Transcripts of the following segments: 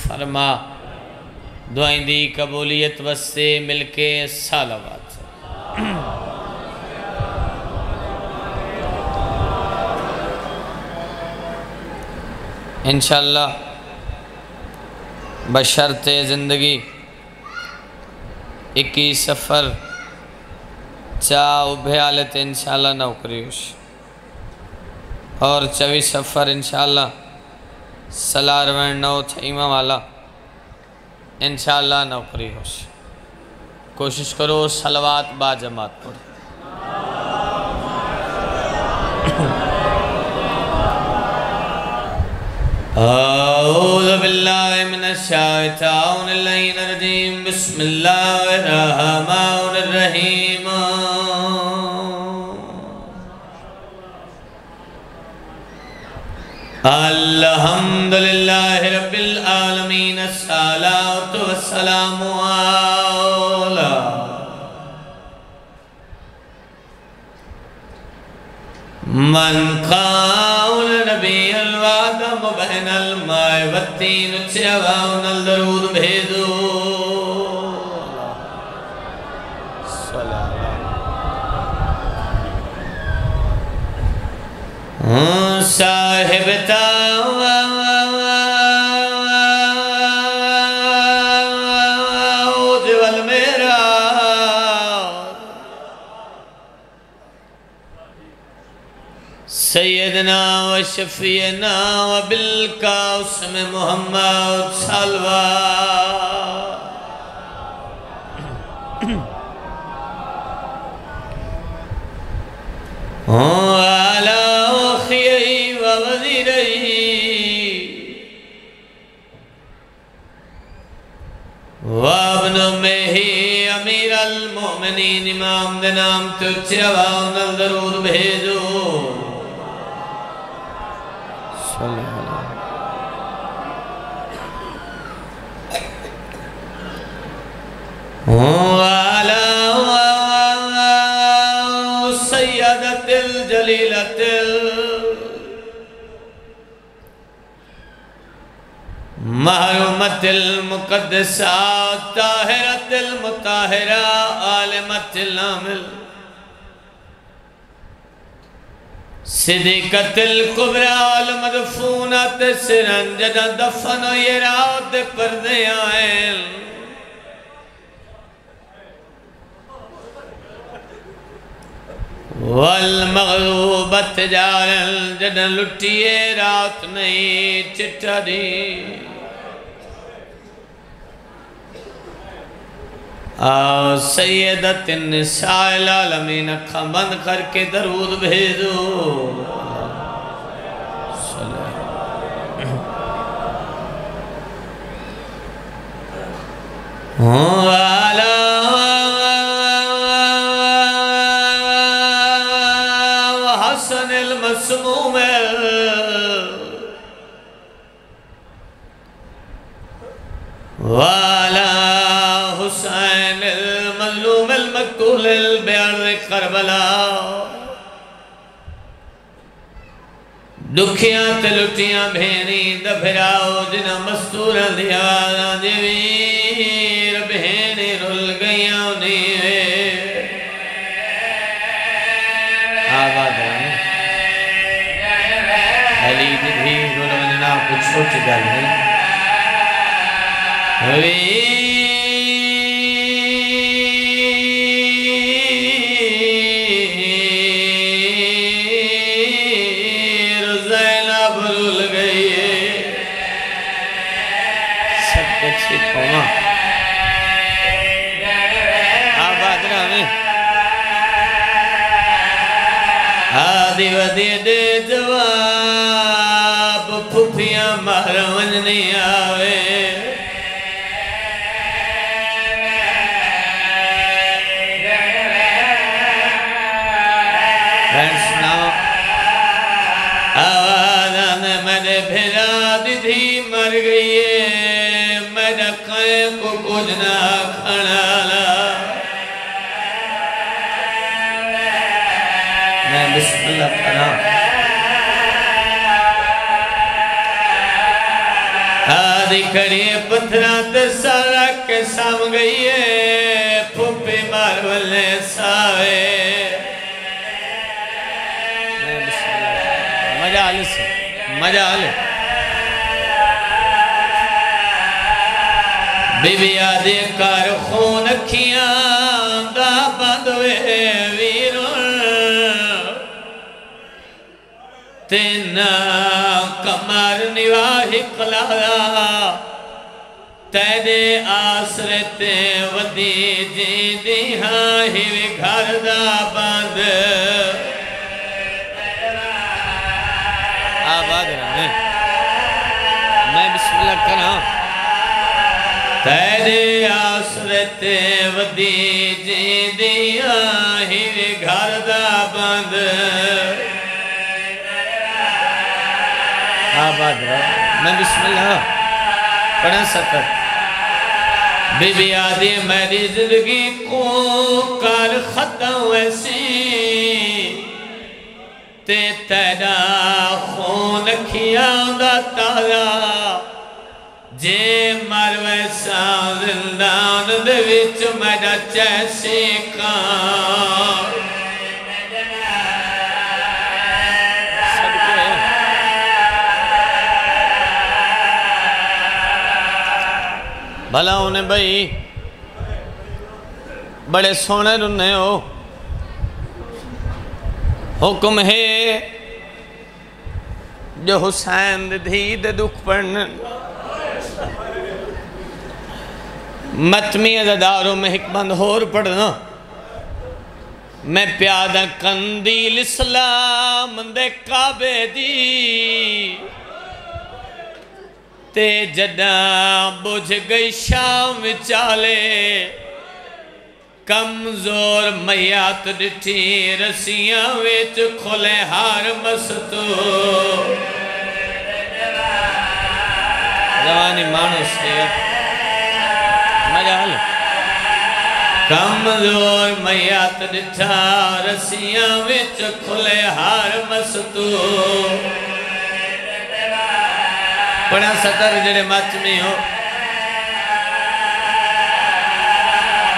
فرما دعائیں دی قبولیت وستے مل کے صلوات انشاءاللہ بشرط زندگی 21 سفر چاہ بھیالت انشاءاللہ نوکریوش اور 24 سفر انشاءاللہ سلاروین نو تھیمہ والا انشاءاللہ نوکری ہوش کوشش کرو صلوات با جماعت پڑھ اعوذ باللہ من الشیطان اللعین الرجیم بسم اللہ الرحمن الرحیم الحمدللہ رب العالمین الصلاة والسلام علی من قاول نبی الوعد مبین الماء والتین چیوان الدرود بھیدو صاحب تاود والمیرا سیدنا و شفینا و بالقاسم محمد صلوات وعلى أخيه ووزيره وابن أمه أمير المؤمنين امام دنام تجوان الدرود بھیجو صلی اللہ وعلى سیدت الجلیلت محرومت المقدسات طاہرت المطاہرہ عالمت العامل صدیقت القبرہ المدفونت سرنجد دفن و یرات پردے آئیں والمغلوبت جارل جدن لٹیے رات نہیں چٹا دی سیدت النساء العالمین اکھا بند کر کے درود بھیجو حسن المسموم وعلى حسین المظلوم المقتول البیار کربلا دکھیاں تلٹیاں بھینی دبھراؤ جنہ مستور دیوانا دیویر بھینی رل گئیاں نیوے آباد رہنے علی بھی گلوننا کچھ سوچ گل نہیں آدھی ودی دے جواب پھوپیاں مہرون نہیں آوے آوازان میرے بھیرا دیدھی مر گئی میرا قائم کو کچھ نہ کھڑا لا میں بسم اللہ کرام شادی کری پتھرات سارا کے سام گئی ہے پھوپی مارولے ساوے مجال سے مجال بی بی آدھے کار خون کھیاں دا بندوے ویرون تینا کمار نواہی قلعہ تیدے آسرتے ودی جی دی ہاں ہی وی گھر دا بند آباد رہنے میں بسم اللہ کرا تیرے آسرت ودی جی دیا ہی وی گھر دا بند آباد رہنے میں بسم اللہ پڑھا سکر بی بی آدھی میری زندگی کو کر ختم ویسی تے تیرا خون کھیاں دا تارا جے مروے سان زندان دے وچ میرا چیسی کان بھلا انہیں بھائی بڑے سونے رنے ہو حکم ہے جو حسین دھی دے دکھ پڑھنے متمی ازداروں میں حکمند ہور پڑھنا میں پیادہ کندیل اسلام دے کعبے دی تے جداں بجھ گئی شام چالے کمزور میات ڈٹھی رسیاں ویچ کھولے ہار مستو جوانی مانو سے مجال کمزور میات ڈٹھا رسیاں ویچ کھولے ہار مستو پڑھا سطر جڑے مچ میں ہو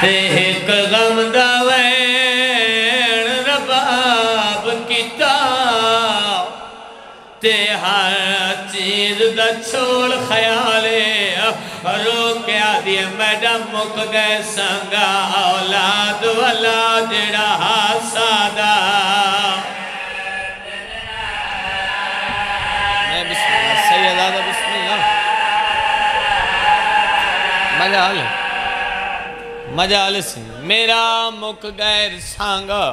تے ایک غم دا وین رباب کیتا تے ہر چیز دا چھوڑ خیالے رو کے آدھی میڈا مک گئے سنگا اولاد والا جڑا حسادہ میں بسم اللہ سیدادہ بسم اللہ مجال مجال سے میرا مک غیر سانگا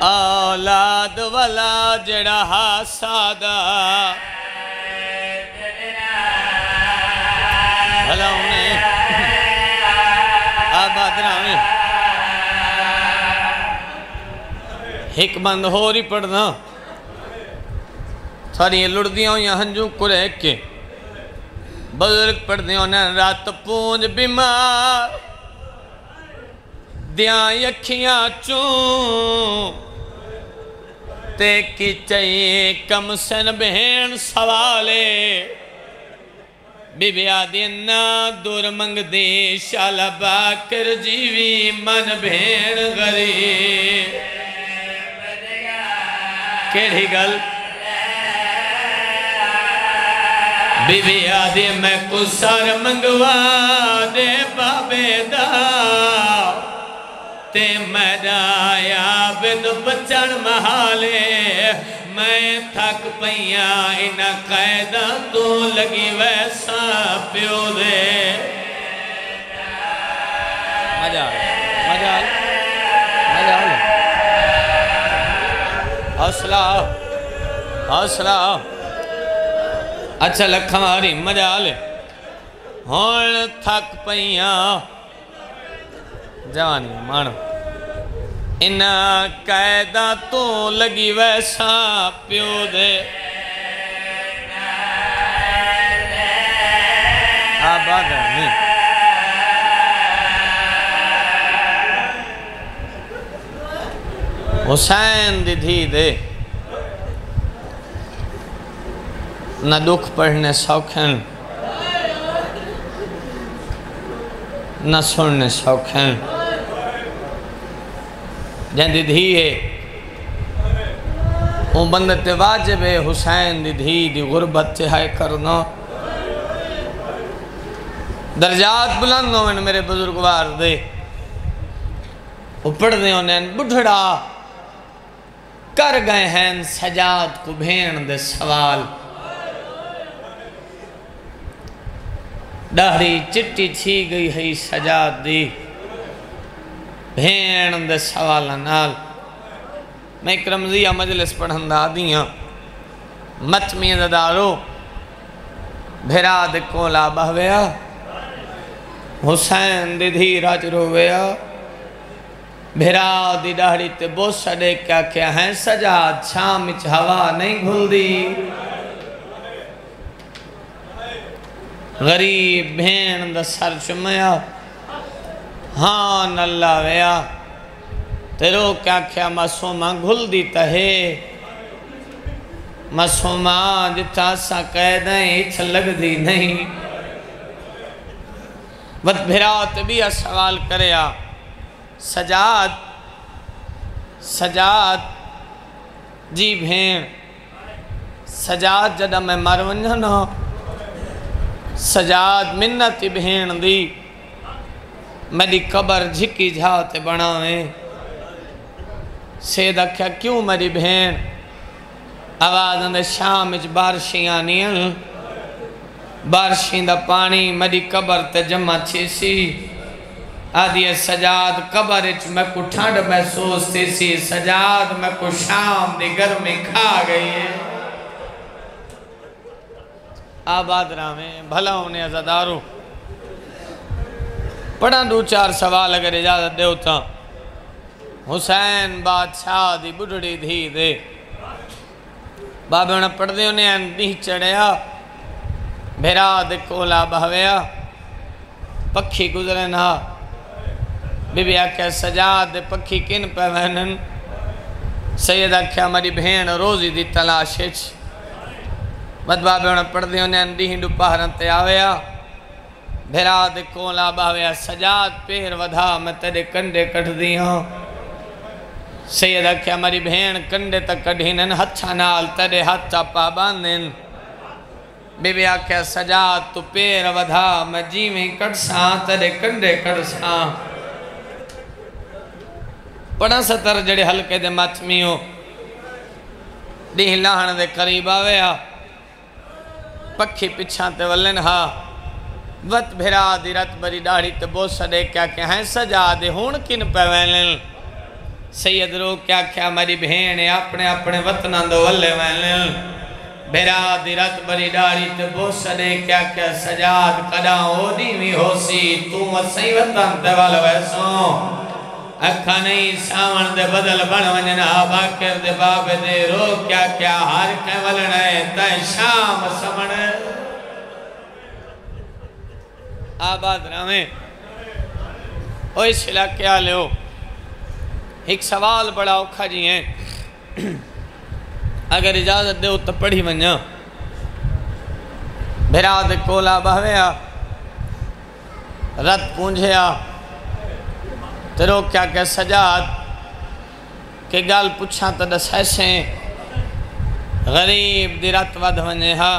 اولاد والا جڑا حسادہ بھلا انہیں آباد رہنے حکمند ہو رہی پڑھنا ساری لڑدیاں یا ہنجو کرے کے بزرگ پڑھدیاں نے رات پونج بیمار دیاں یکھیاں چون تے کی چاہیے کم سن بہن سوالے بی بی آدھی نا دور منگ دی شالا باکر جیوی من بہن غری کیڑی گل بی بی آدھی میں کسار منگوا دے بابے دا تے میرا یابد بچن محالے میں تھک پئیاں انہ قیدہ تو لگی ویسا پیو دے مجال مجال مجال حوصلہ حوصلہ اچھا لکھا ماری مجال ہون تھک پئیاں جوانی مانو انہ قیدہ تو لگی ویسا پیو دے آباد نہیں حسین دی دھی دے نہ دکھ پڑھنے سوکھن نہ سننے سوکھن جہاں دھی ہے وہ بندت واجب ہے حسین دھی دی غربت چہائے کرنا درجات بلند ہوئے میرے بزرگوار دے وہ پڑھ دے انہیں بڑھڑا کر گئے ہیں سجاد کو بھین دے سوال دہری چٹی تھی گئی ہے سجاد دی بھین دے سوال نال میں ایک رمضیہ مجلس پڑھندہ دیاں متمی دارو بھیرا دے کولا بہویا حسین دی دھی راج رویا بھیرا دی ڈاڑی تے بوسا دے کیا کیا ہیں سجاد شام اچ ہوا نہیں گھل دی غریب بھین دا سر چمیا ہاں ناللہ ویا تیرو کیا کیا مسومہ گھل دی تہے مسومہ جتا سا قیدیں اچھ لگ دی نہیں وقت بھیرات بھی سوال کریا سجاد جی بھین سجاد جدہ میں مرونجنا سجاد منت بھین دی میری قبر جھکی جھاتے بناویں سیدہ کیا کیوں میری بھین آواز اندے شام اچ بارشیاں نیل بارشیں دا پانی میری قبر تے جمع چھیسی آدھی سجاد قبر اچ میں کو ٹھنڈ محسوس تھی سی سجاد میں کو شام دی گرمی کھا گئی ہے آباد راہیں بھلا انہیں ازادارو پڑھا دو چار سوال اگر اجازت دے ہوتا حسین بادشاہ دی بڑھڑی دھی دے بابے انہیں پڑھ دے انہیں اندھی چڑھیا بھیرا دے کولا بہویا پکھی گزرے نا بی بی آکھیا سجاد دے پکھی کن پہ وینن سید آکھیا ہماری بہن روزی دی تلاشچ بد بابے انہیں پڑھ دے انہیں اندھی ہندو پہرن تے آویا بھیرا دے کولا بہویا سجاد پیر ودھا میں تیرے کنڈے کٹ دیاں سید آکھیا ہماری بہن کنڈے تک کڑھینن ہتھا نال تیرے ہتھا پا باندن بی بی آکھیا سجاد تو پیر ودھا میں جیویں کڑساں تیرے کنڈے کڑساں پڑھا ستر جڑے حلقے دے ماتمیوں دیہ لاہن دے قریب آویا پکھی پچھاں تے ولن ہا وط بھیرا دی رت بری ڈاڑی تے بوسا دے کیا کہ ہیں سجاد ہون کن پہ وینن سید رو کیا کیا میری بہن اپنے اپنے وطنہ دو ولے وینن بھیرا دی رت بری ڈاڑی تے بوسا دے کیا کیا سجاد قداں ہو دیوی ہو سی تو مسیح وطن تے والو ایسوں اکھا نہیں ساون دے بدل بن ونجنا باکر دے باب دے رو کیا کیا ہر کے ولنے تے شام سمن آباد راہیں اوہ اس علاقے آلے ہو ایک سوال بڑا اوکھا جی ہیں اگر اجازت دے تو پڑھی ونجا بھیرا دے کولا بہویا رت پونجھیا تیرو کیا کہ سجاد کہ گال پچھاں تا دس ایسیں غریب دی رت ود ونجے ہا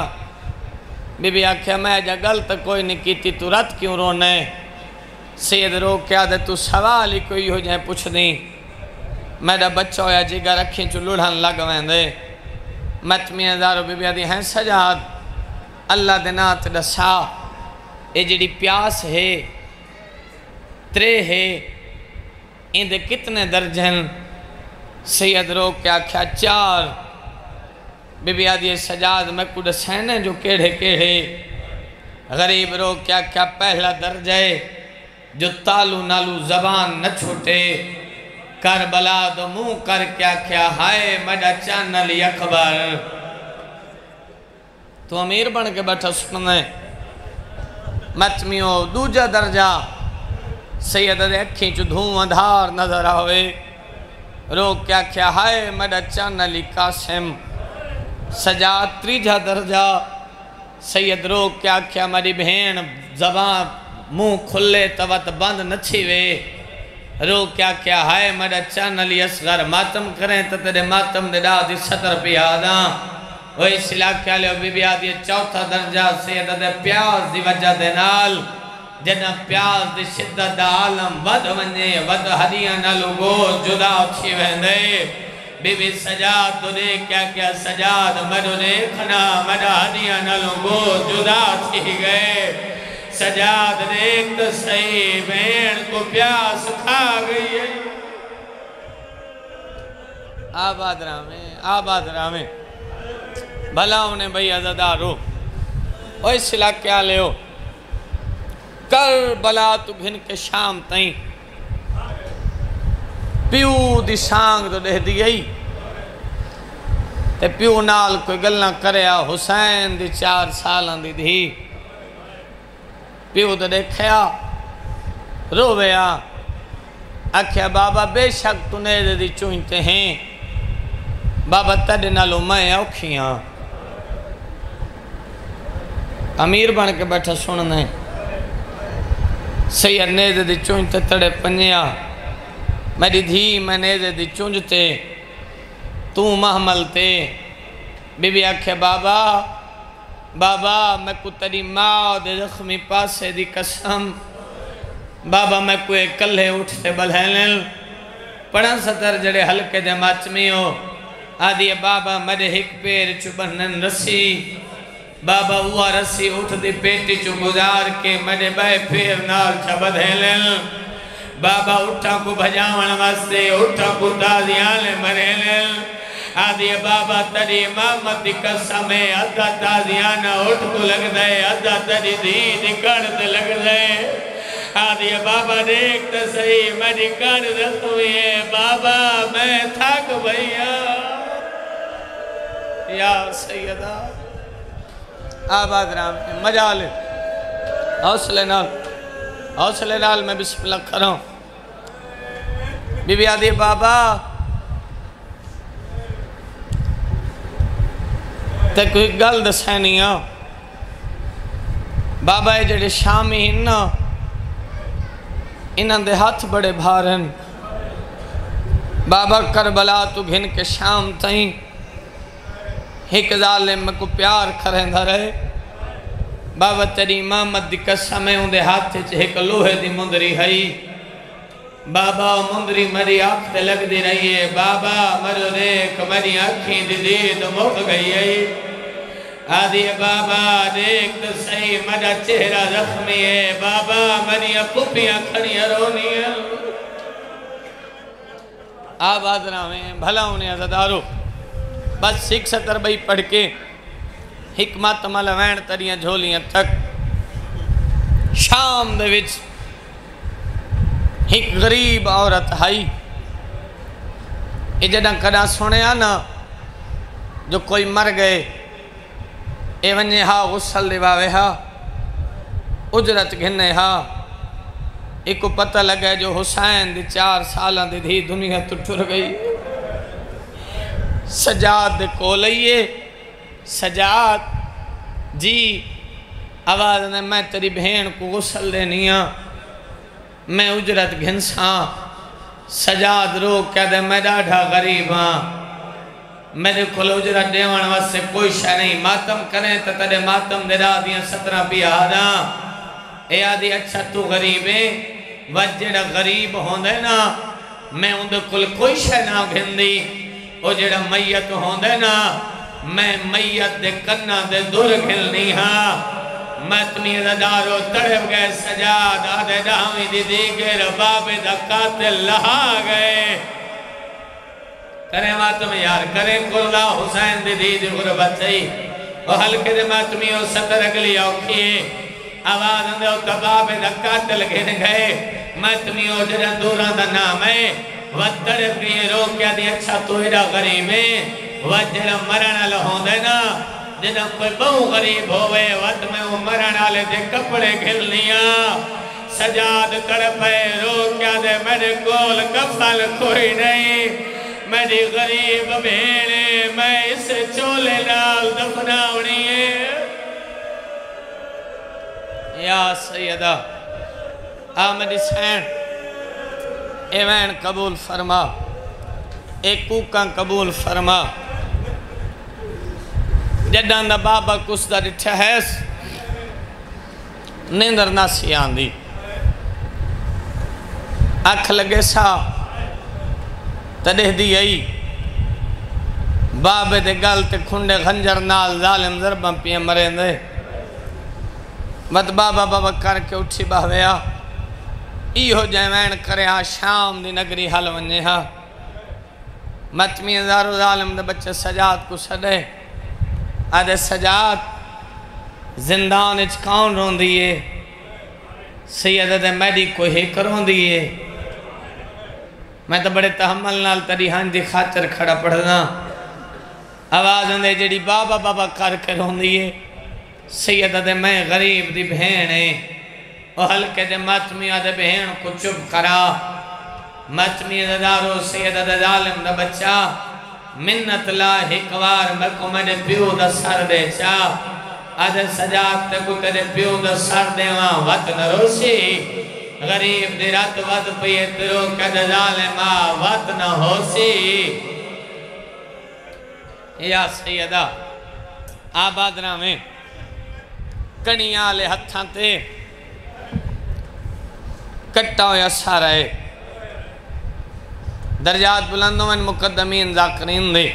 بی بی آکھیا میں جا غلط کوئی نہیں کیتی تو رت کیوں رونے سید رو کیا دے تو سوالی کوئی ہو جائے پوچھ دیں میرا بچہ ہویا جی گا رکھیں چو لڑھن لگویں دے متمی ازارو بی بی آدھی ہیں سجاد اللہ دنات دسا اے جڑی پیاس ہے ترے ہے ان دے کتنے درجن سید رو کیا کیا چار بی بی آدھی سجاد میں کو دسینے جو کیڑے کیڑے غریب رو کیا کیا پہلا درجہ جو تالو نالو زبان نہ چھوٹے کربلا دو منہ کر کیا کیا ہائے مڈا چانل اکبر تو امیر بن کے بیٹھا سکنے متمیوں دوجہ درجہ سید دے اکھیں چو دھوم دھار نظر آوے رو کیا کیا ہائے مڈا چانل قاسم سجاد تریجا درجہ سید رو کیا کیا مری بہن زبان منہ کھلے توت بند نچھی وے رو کیا ہائے مڈا چان علی اصغر ماتم کریں تو تیرے ماتم دے دا دی ستر پی آداں وہی سلا کیا لے بی بی آدھی چوتھا درجہ سید دے پیاز دی وجہ دے نال جنہ پیاز دی شدت دا عالم ود ونجے ود حدیاں نالو گو جدا اچھی وہندے بی بی سجاد تو دے کیا سجاد مدو دیکھنا مدہ حدیاں نالو گو جدا اچھی گئے سجاد دیکھ تو صحیح بین کو پیاس کھا گئی ہے آباد رامے بھلا انہیں بھئی عزدارو اوہ اس علاقے کیا لے ہو کربلا تو گھن کے شام تائیں پیو دی سانگ تو دے دی گئی تے پیو نال کوئی گلنا کریا حسین دی 4 سالان دی دی پیو تو دیکھیا رویا اکھیا بابا بے شک تو نیدے دی چونتے ہیں بابا تڑے نالو میں اوکھیاں امیر بن کے بیٹھا سننے سید نیدے دی چونتے تڑے پنیا میری دھی میں نیدے دی چونجتے تو محمل تے بی بی آکھے بابا میں کو تری ماں دے زخمی پاسے دی قسم بابا میں کو ایک کلے اٹھتے بلہنل پڑھن ستر جڑے ہلکے دے ماتمی ہو آدھی بابا میرے ہک پیر چوبنن رسی بابا ہوا رسی اٹھ دی پیٹی چو گزار کے میرے بے پیر نال چا بدھیلل بابا اٹھا کو بھجاون واسطے اٹھا کو تازیاں مرہلل آدھی بابا تری امامت دی قسم ہے ادھا تازیانہ اٹھ کو لگ دے ادھا تری دید کرد لگ دے آدھی بابا دیکھ تا صحیح میری کرد رکھوئی ہے بابا میں تھاک بھئیا یا سیدہ آباد رام مجال حوصلے نال میں بسم اللہ کروں بی بی آدھی بابا تے کوئی گل دسینیاں بابا اے جڑے شامی ہننا انہاں دے ہاتھ بڑے بھارن بابا کربلا تو گھن کے شام تائیں ایک ظالم میں کو پیار کریں دھا رہے بابا تیری امامت دی قسم ہے ان دے ہاتھ چھ ایک لوہے دی مندری ہائی بابا مندری مری آنکھ تے لگ دی رہی ہے بابا مرو دیکھ مری آنکھیں دی دید مک گئی ہے آدھی بابا دیکھ تو صحیح مجھا چہرہ زخمی ہے بابا مری پپیاں کھڑی رونی ہے آباد راویں بھلا انہیں عزدارو بس 6 بھئی پڑھ کے حکمت ملوین تریاں جھولیاں تک شام دے وچ ایک غریب عورت ہائی جڑا کدا سنیا نا جو کوئی مر گئے اے ونجے ہا غسل دیواوے ہا اجرت گھنے ہا ایک کو پتہ لگا جو حسین دی 4 سالان دی دھی دنیا تو ٹر گئی سجاد دے کو لئیے سجاد جی آواز نے میں تیری بہن کو غسل دینیاں میں اجرت گھنساں سجاد رو کیا دے میں ڈاڑھا غریب ہاں میرے کھل اجرت دیوان واسے کوئی شہ نہیں ماتم کریں تو تیرے ماتم دے دا دیاں 17 پی آدھاں اے آدھی اچھا تو غریب ہے وجہ غریب ہوں دے نا میں ان دے کھل کوئی شہ نہ گھندی او جڑا میت ہوں دے نا میں میت دے کنہ دے دور کھلنی ہاں متنی ردارو تڑپ گئے سجاد آدھے ڈامی دی دیگر باب دا قاتل لہا گئے کریں ماتم یار کریں کلا حسین دی دی غربت چاہی او حلقے دے ماتمی او 17 اگلی اوکھیے آواز اندے او تباب دا قاتل گھن گئے ماتمی او جڑا دوران دا نام ہے وطڑپ گئے رو کیا دی اچھا تو ایڈا غریب ہے وجہ مرنا لہوں دینا جنہاں کوئی بہو غریب ہوئے وقت میں وہ مرنا لے دے کپڑے گھل لیاں سجاد تڑپے رو کیا دے میرے کول کفل کوئی نہیں میری غریب بھیڑے میں اس چولے نال دفناونی ہے یا سیدہ آمد حسین اے وین قبول فرما اے کوکاں قبول فرما جدان دا بابا کس دا ڈٹھا ہیس نیندر ناسی آندی اکھ لگے سا تڑہ دی آئی بابے دے گل تے کھنڈے خنجر نال ظالم ضرباں پیے مرین دے مت بابا بابا کر کے اٹھی باویا ایہو جائوین کرے ہاں شام دی نگری حل ونجے ہاں متمی ازارو ظالم دے بچے سجاد کو سڑے آدھے سجاد زندان اچ کون رون دیئے سیدہ دے میڈی کو ہی کرون دیئے میں تو بڑے تحمل نال تری ہاں دی خاطر کھڑا پڑھنا آواز اندے جڑی بابا بابا کر کے رون دیئے سیدہ دے میں غریب دی بہنے او ہلکے دے ماتمی آدھے بہن کو چپ کرا ماتمی دارو سیدہ دے ظالم دا بچہ منت لا ہکوار میں کو میرے پیو دا سر دے چا آدھے سجاد تے کو میرے پیو دا سر دے وہاں وطن روسی غریب دی رات ود پیے ترو کد ظالمہ وطن ہوسی یا سیدہ آبادنا میں کنیاں لے ہتھاں تے کٹا ہویا سارا ہے درجات بلندوں میں مقدمین ذاکرین دے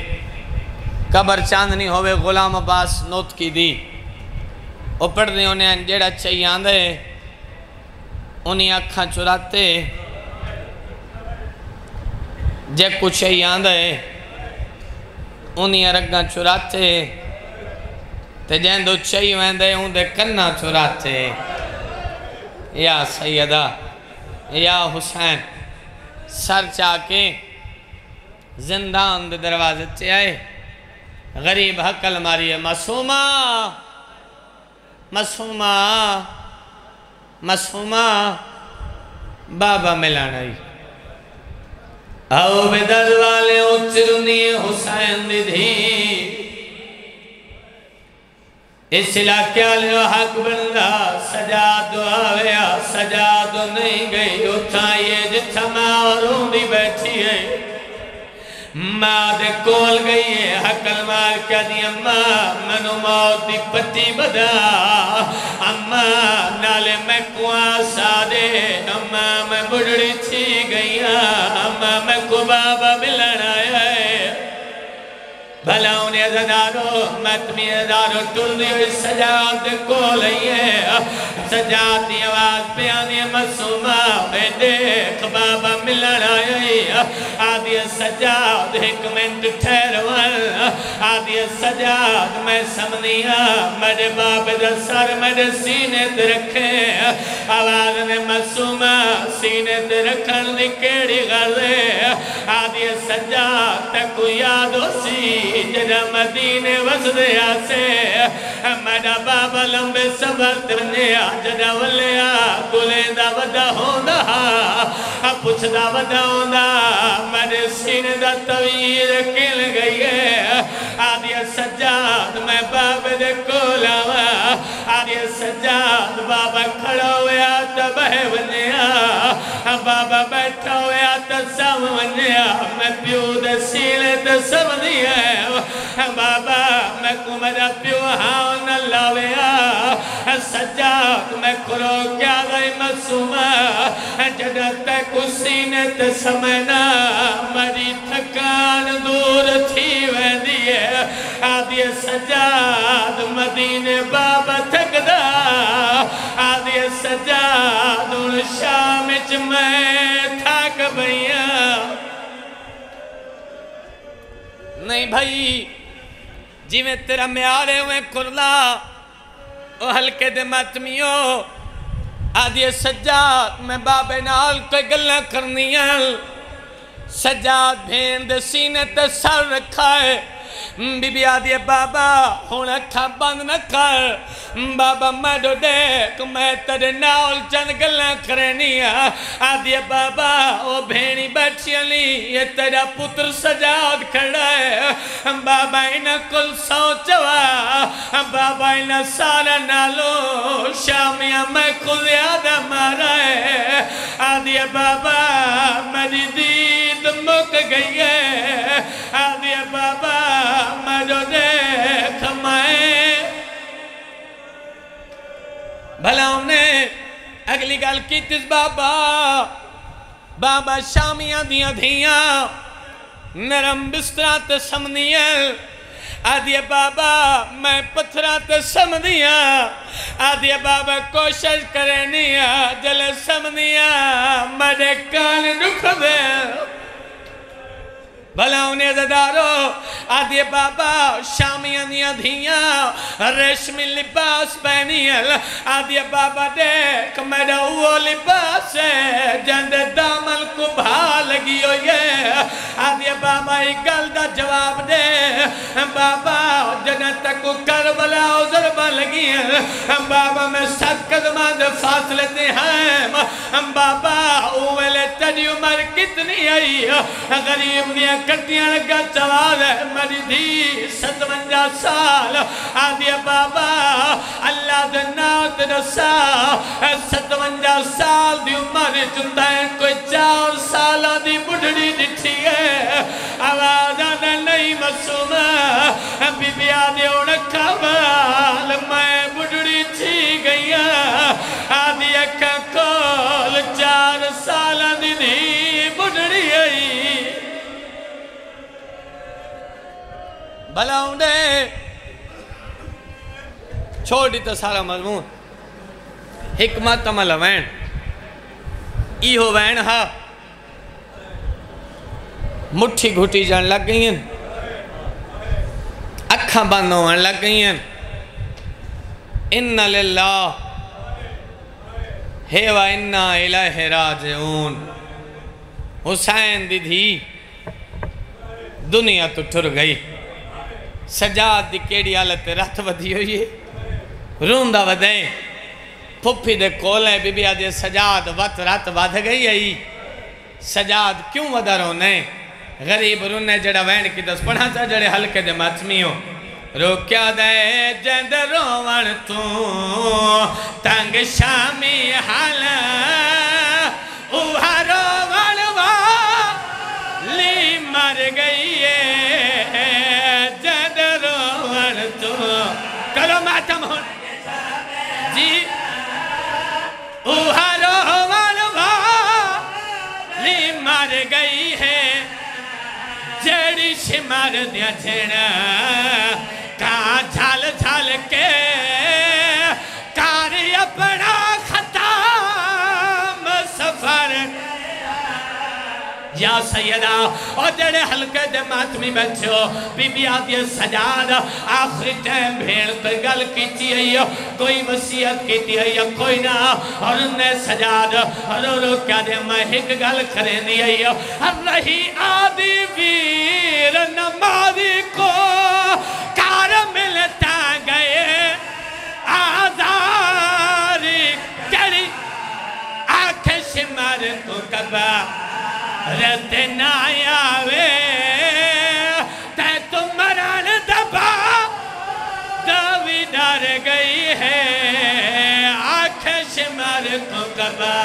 قبر چاندنی ہوئے غلام عباس نوت کی دی او پڑھ دے انہیں جیڑا چاہیاں دے انہیں اکھاں چراتے جے کچھ چاہیاں دے انہیں رگاں چراتے تے جہن دو چاہیاں دے ان دے کنہ چراتے یا سیدہ یا حسین سر چاکے زندان دے دروازے تے آئے غریب حقل ماری ہے معصومہ معصومہ معصومہ بابا ملانا ہی آؤ بدل والے اچرنی حسین دی دھی اس علاقے والے حق بندہ سجاد آویا سجاد نہیں گئی اتھا یہ جتھا ماں اور روندی بیٹھی ہے ماں دے کول گئی ہے حقل مار کیا دی اماں منو موت دی پتی بدا اماں نالے میں کواں سادے اماں میں بڑھڑی تھی گئی اماں میں کو بابا ملن آیا ہے بھلا انہیں ازدارو متمی ازدارو ٹل دی ہوئی سجاد کو لئیے سجاد دی آواز پہ آنی معصومہ میں دیکھ بابا ملن آئی آدھی سجاد ایک منٹ ٹھہروان آدھی سجاد میں سمنیا میرے باپ دا سر میرے سینے تے رکھے آواز نے معصومہ سینے تے رکھن دی کیڑی غلے آدھی سجاد تکو یاد ہو سی جدہ مدینے وزدے آسے میرا بابا لمبے سبر ترنیا جدہ ولیا گلیں دا ودا ہوندہ پچھ دا ودا ہوندہ میرے سینے دا طویر کل گئی ہے آدھی سجاد میں بابا دے کولاوا آدھی سجاد بابا کھڑا ہویا تبہ ونیا بابا بیٹھا ہویا تسام ونیا میں پیو دے سیلے تسام دیا بابا میں کو میرا پیو ہاں نہ لاویا سجاد میں کرو کیا گئی معصومہ جدہ تے کو سینے تے سمنا میری تھکان دور تھی ویندی ہے آدھی سجاد مدینے بابا تھک دا آدھی سجاد ان شامچ میں تھک بھئیا نہیں بھائی جی میں تیرا میارے ہوئے کرلا او ہلکے دے ماتمیو آدھی سجاد میں بابے نال کوئی گلہ کرنی ہے سجاد بھین دے سینے تے سر رکھا ہے بی بی آدھی بابا ہون اکھا بند نہ کر بابا میں دو دیکھ میں تیرے نال چند گلیں کرنی آدھی بابا وہ بھینی بیٹھی علی یہ تیرا پتر سجاد کھڑا ہے بابا انہا کل سوچوا بابا انہا سارا نالو شامیاں میں کل یاد مارا ہے آدھی بابا میری دید مک گئی ہے آدھی بابا میں جو دیکھ میں بھلا انہیں اگلی گل کی تیس بابا بابا شامیاں دیاں دھیاں نرم بسترات سمنیاں آدھیا بابا میں پتھرات سمنیاں آدھیا بابا کوشش کرنیاں جل سمنیاں مڈے کان رکھ دے بھلا انہیں زدارو آدھے بابا شامیاں دیاں دھیاں ریشمی لباس پہنیاں آدھے بابا دیکھ میرا وہ لباس ہے جند دامل کو بھا لگی ہوئے آدھے بابا ایک گل دا جواب دے بابا جنت کو کربلا ضربہ لگی بابا میں 7 قدمان دے فاصلے تے ہیں بابا اوہلے تجی عمر کتنی آئی غریب دیاں کٹیاں لگا چوال ہے میری دھی 57 سال آدھی بابا اللہ دنات نسا 57 سال دی عمر چندہ ہے کوئی 4 سال دی بڑھڑی دٹھی ہے آواز آدھا نہیں مسوم بی بی آدھی اڑکا بال میں بڑھڑی تھی گئی آدھی اکھا کول 4 سال دی دھی بڑھڑی ہے بھلا انہیں چھوڑی تو سارا مضمون حکمت عمل وین ایہو وین ہاں مٹھی گھٹی جان لگ گئی ہیں اکھاں بند ہونے لگ گئی ہیں اِنَّا لِلَّهِ ہے و اِنَّا إِلَيْهِ رَاجِعُونَ حسین دی دھی دنیا تو ٹھر گئی سجاد دی کیڑی حالت رات ودھی ہوئی ہے روندہ ودھیں پھپی دے کولے بی بی آدھے سجاد وقت رات ودھ گئی ہے سجاد کیوں ودھا رونے غریب رونے جڑا وین کی دس پڑھا تھا جڑے ہلکے دے ماتمیوں روکیا دے جند روان تو تنگ شامی حالا اوہا روان والی مر گئی ہے جند روان تو کرو ماتم ہون جی اوہا روان والی مر گئی ہے جڑی شمار دیا جھیڑا کہاں جھال جھال کے کاری اپنا ختم سفر یا سیدہ اور جڑے حلقے دے ماتمی بچو بی بی آدھی سجاد آخری ٹائم بھیڑ پر گل کیتی ہے کوئی وصیت کیتی ہے کوئی نہ اور انہیں سجاد رو رو کیا دے میں ایک گل کریں دی ہے رہی آدھی ویر نمازی کو کار ملتا گئے آزاری کری آنکھ شمار کو کبا رت نایا وے تے تم مران دبا دوی ڈر گئی ہے آنکھ شمار کو کبا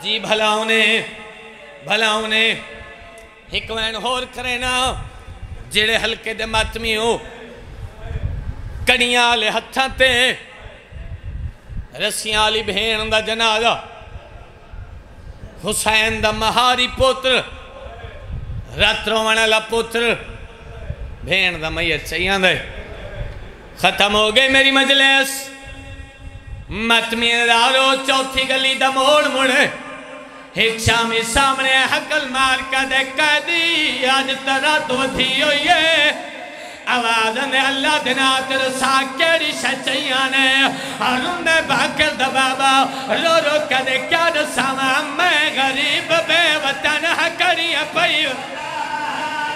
جی بھلا انہیں حکمین ہور کرے نا جڑے ہلکے دے ماتمی ہو کڑیاں لے ہتھاں تے رسیاں لی بھین دا جنازہ حسین دا مہاری پوتر رات روانہ لا پوتر بھین دا میت چاہیاں دے ختم ہو گئی میری مجلس ماتمی دارو چوتھی گلی دا موڑ مڑے ایک شامی سامنے حقل مار کا دے قیدی آج ترہ تو دھی ہوئی ہے آواز نے اللہ دنات رسا کیڑی شچیانے اور انہیں باکر دبابا رو رو کدے کیا رساما میں غریب بے وطن حکری پئی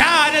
4